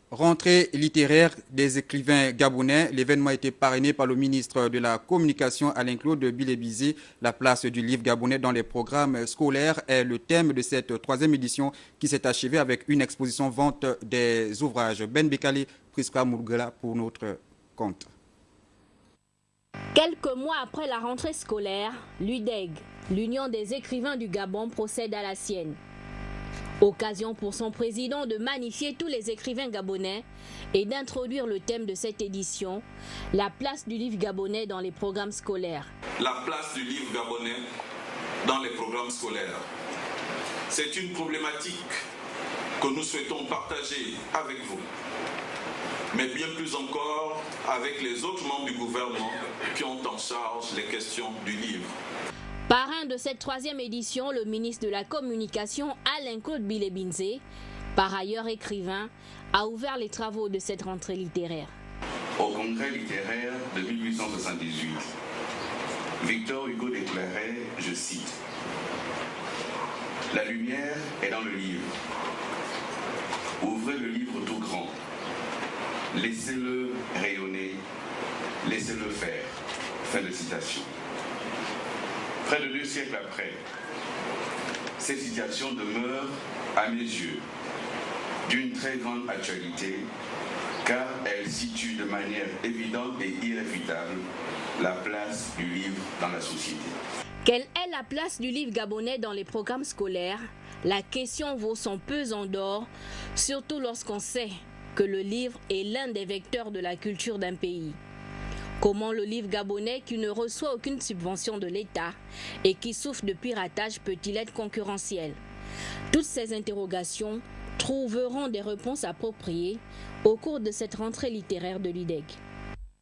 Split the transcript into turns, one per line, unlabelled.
Rentrée littéraire des écrivains gabonais, l'événement a été parrainé par le ministre de la Communication Alain-Claude Bilebizé. La place du livre gabonais dans les programmes scolaires est le thème de cette troisième édition qui s'est achevée avec une exposition vente des ouvrages. Ben Bekali, Priska Moulgala pour notre compte.
Quelques mois après la rentrée scolaire, l'UDEG, l'Union des écrivains du Gabon, procède à la sienne. Occasion pour son président de magnifier tous les écrivains gabonais et d'introduire le thème de cette édition, la place du livre gabonais dans les programmes scolaires.
La place du livre gabonais dans les programmes scolaires. C'est une problématique que nous souhaitons partager avec vous, mais bien plus encore avec les autres membres du gouvernement qui ont en charge les questions du livre.
Parrain de cette troisième édition, le ministre de la Communication Alain-Claude Bilebizé, par ailleurs écrivain, a ouvert les travaux de cette rentrée littéraire.
Au congrès littéraire de 1878, Victor Hugo déclarait, je cite, « La lumière est dans le livre. Ouvrez le livre tout grand. Laissez-le rayonner. Laissez-le faire. » Fin de citation. Près de 2 siècles après, cette citation demeure, à mes yeux, d'une très grande actualité, car elle situe de manière évidente et irréfutable la place du livre dans la société.
Quelle est la place du livre gabonais dans les programmes scolaires? La question vaut son pesant d'or, surtout lorsqu'on sait que le livre est l'un des vecteurs de la culture d'un pays. Comment le livre gabonais, qui ne reçoit aucune subvention de l'État et qui souffre de piratage, peut-il être concurrentiel? Toutes ces interrogations trouveront des réponses appropriées au cours de cette rentrée littéraire de l'UDEG.